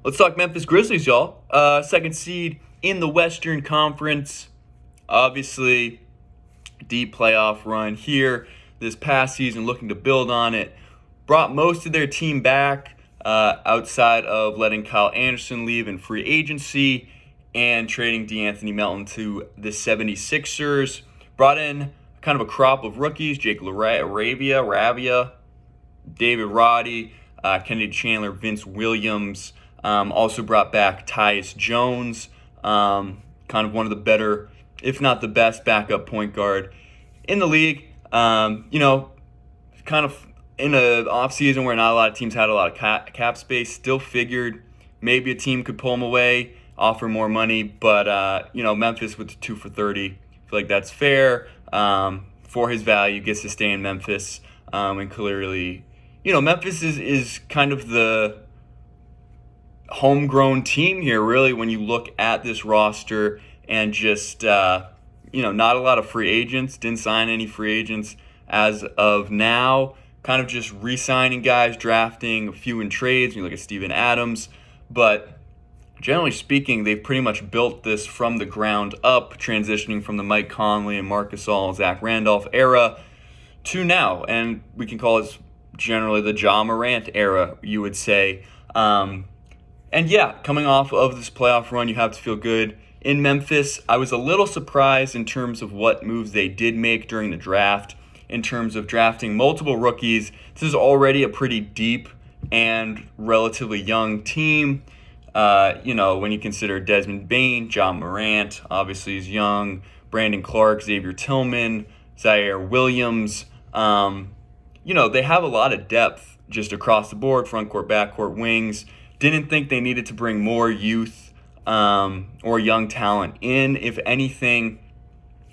Let's talk Memphis Grizzlies, y'all. Second seed in the Western Conference. Obviously, deep playoff run here this past season, looking to build on it. Brought most of their team back outside of letting Kyle Anderson leave in free agency and trading DeAnthony Melton to the 76ers. Brought in kind of a crop of rookies: Jake Ravia, David Roddy, Kennedy Chandler, Vince Williams. Also brought back Tyus Jones, kind of one of the better, if not the best, backup point guard in the league. Kind of in an offseason where not a lot of teams had a lot of cap space, still figured maybe a team could pull them away, offer more money. But, Memphis with the 2 for 30, I feel like that's fair for his value, gets to stay in Memphis. And clearly, Memphis is kind of the homegrown team here, really, when you look at this roster and just, not a lot of free agents, didn't sign any free agents as of now, kind of just re-signing guys, drafting a few in trades. You look at Steven Adams, but generally speaking, they've pretty much built this from the ground up, transitioning from the Mike Conley and Marc Gasol, Zach Randolph era to now, and we can call this generally the Ja Morant era, you would say. And yeah, coming off of this playoff run, you have to feel good. In Memphis, I was a little surprised in terms of what moves they did make during the draft, in terms of drafting multiple rookies. This is already a pretty deep and relatively young team. When you consider Desmond Bane, Ja Morant, obviously he's young, Brandon Clark, Xavier Tillman, Zaire Williams. They have a lot of depth just across the board, front court, back court, wings. Didn't think they needed to bring more youth or young talent in. If anything,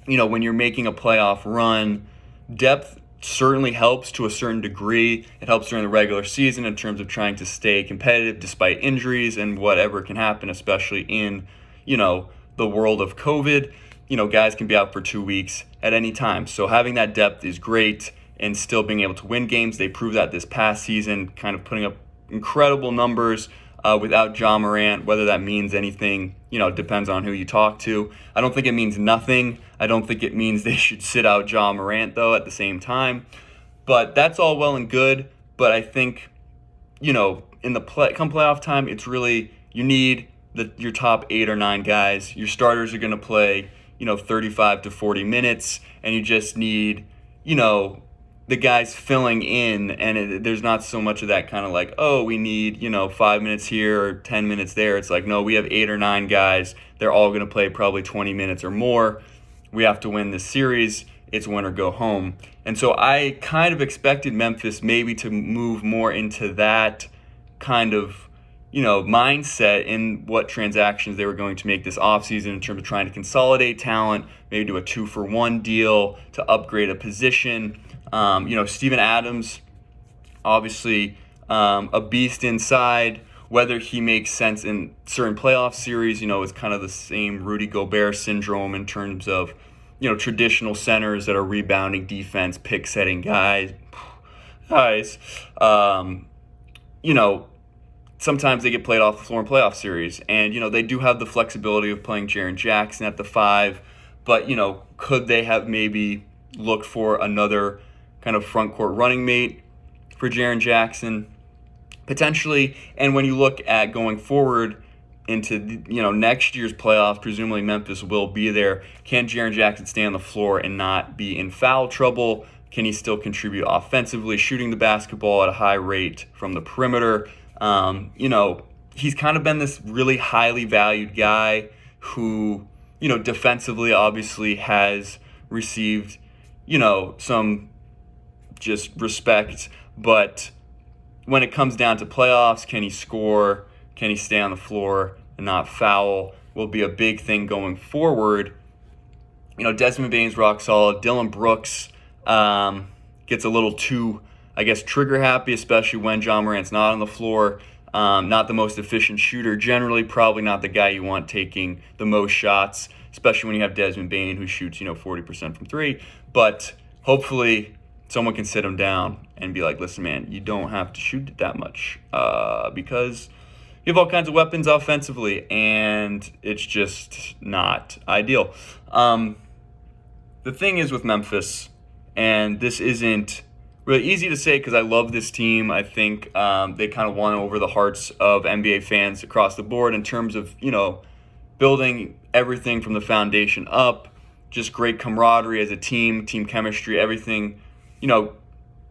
when you're making a playoff run, depth certainly helps to a certain degree. It helps during the regular season in terms of trying to stay competitive despite injuries and whatever can happen, especially in, the world of COVID. Guys can be out for 2 weeks at any time. So having that depth is great, and still being able to win games. They proved that this past season, kind of putting up incredible numbers without Ja Morant. Whether that means anything, depends on who you talk to. I don't think it means nothing. I don't think it means they should sit out Ja Morant, though, at the same time. But that's all well and good. But I think, in the come playoff time, it's really, you need your top 8 or 9 guys. Your starters are going to play, 35 to 40 minutes. And you just need, the guys filling in, and there's not so much of that kind of like, oh, we need, 5 minutes here or 10 minutes there. It's like, no, we have 8 or 9 guys. They're all going to play probably 20 minutes or more. We have to win this series. It's win or go home. And so I kind of expected Memphis maybe to move more into that kind of, mindset in what transactions they were going to make this offseason in terms of trying to consolidate talent, maybe do a 2-for-1 deal to upgrade a position. Steven Adams, obviously a beast inside. Whether he makes sense in certain playoff series, is kind of the same Rudy Gobert syndrome in terms of, traditional centers that are rebounding defense, pick setting guys. Sometimes they get played off the floor in playoff series. And, they do have the flexibility of playing Jaren Jackson at the 5. But, could they have maybe looked for another kind of front court running mate for Jaren Jackson? Potentially. And when you look at going forward into, next year's playoffs, presumably Memphis will be there. Can Jaren Jackson stay on the floor and not be in foul trouble? Can he still contribute offensively, shooting the basketball at a high rate from the perimeter? He's kind of been this really highly valued guy who, defensively obviously has received, some just respect. But when it comes down to playoffs, can he score? Can he stay on the floor and not foul? Will be a big thing going forward. Desmond Bane's rock solid. Dylan Brooks gets a little too, trigger happy, especially when Ja Morant's not on the floor. Not the most efficient shooter generally, probably not the guy you want taking the most shots, especially when you have Desmond Bane who shoots, 40% from 3. But hopefully someone can sit him down and be like, listen, man, you don't have to shoot it that much because, you have all kinds of weapons offensively, and it's just not ideal. The thing is with Memphis, and this isn't really easy to say because I love this team. I think they kind of won over the hearts of NBA fans across the board in terms of, building everything from the foundation up, just great camaraderie as a team chemistry, everything,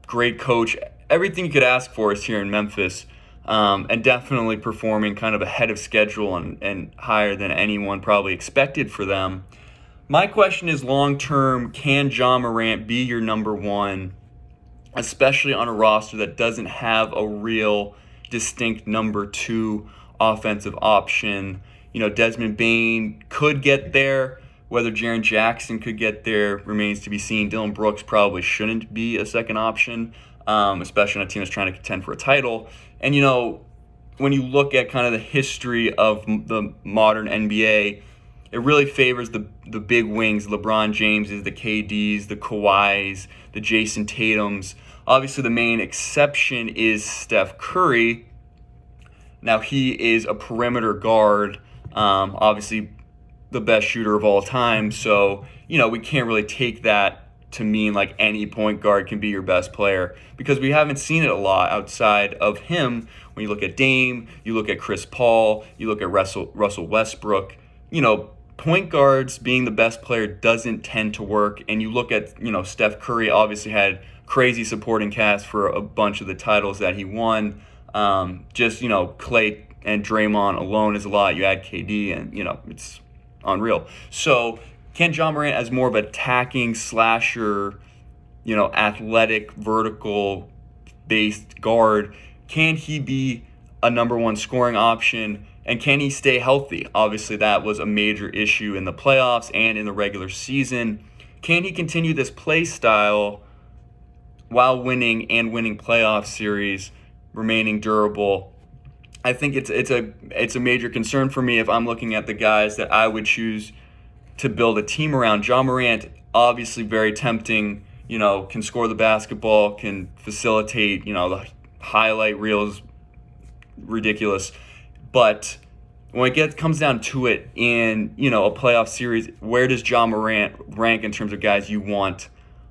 great coach. Everything you could ask for is here in Memphis, and definitely performing kind of ahead of schedule and higher than anyone probably expected for them. My question is, long-term, can Ja Morant be your number one, especially on a roster that doesn't have a real distinct number two offensive option? Desmond Bane could get there. Whether Jaren Jackson could get there remains to be seen. Dylan Brooks probably shouldn't be a second option, especially on a team that's trying to contend for a title. And, when you look at kind of the history of the modern NBA, it really favors the big wings, LeBron Jameses, the KDs, the Kawhis, the Jason Tatums. Obviously, the main exception is Steph Curry. Now, he is a perimeter guard, obviously the best shooter of all time. So, we can't really take that to mean like any point guard can be your best player, because we haven't seen it a lot outside of him. When you look at Dame, you look at Chris Paul, you look at Russell Westbrook, point guards being the best player doesn't tend to work. And you look at, Steph Curry obviously had crazy supporting cast for a bunch of the titles that he won. Clay and Draymond alone is a lot. You add KD and, it's unreal. So can Ja Morant, as more of an attacking slasher, athletic, vertical-based guard, can he be a number one scoring option? And can he stay healthy? Obviously, that was a major issue in the playoffs and in the regular season. Can he continue this play style while winning playoff series, remaining durable? I think it's a major concern for me if I'm looking at the guys that I would choose to build a team around. Ja Morant, obviously very tempting, can score the basketball, can facilitate, the highlight reels, ridiculous. But when it comes down to it in, a playoff series, where does Ja Morant rank in terms of guys you want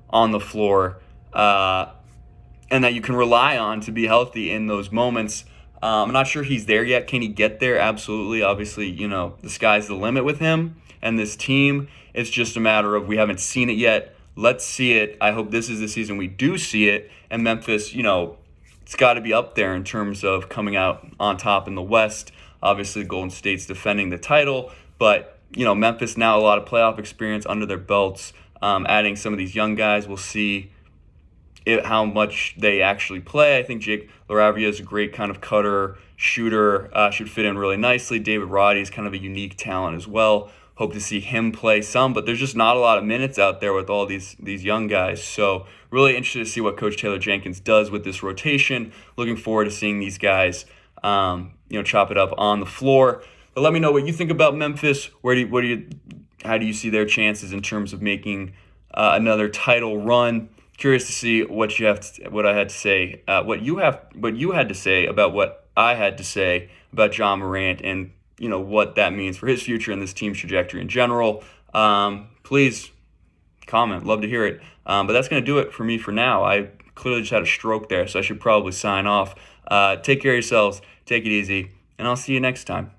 on the floor and that you can rely on to be healthy in those moments? I'm not sure he's there yet. Can he get there? Absolutely. Obviously, the sky's the limit with him and this team. It's just a matter of we haven't seen it yet. Let's see it. I hope this is the season we do see it. And Memphis, it's got to be up there in terms of coming out on top in the West. Obviously, Golden State's defending the title, but Memphis now a lot of playoff experience under their belts. Adding some of these young guys, we'll see how much they actually play. I think Jake LaRavia is a great kind of cutter, shooter, should fit in really nicely. David Roddy is kind of a unique talent as well. Hope to see him play some, but there's just not a lot of minutes out there with all these young guys. So really interested to see what Coach Taylor Jenkins does with this rotation. Looking forward to seeing these guys, chop it up on the floor. But let me know what you think about Memphis. How do you see their chances in terms of making another title run? Curious to see what you had to say about what I had to say about Ja Morant and what that means for his future and this team's trajectory in general. Please comment. Love to hear it. But that's going to do it for me for now. I clearly just had a stroke there, so I should probably sign off. Take care of yourselves. Take it easy, and I'll see you next time.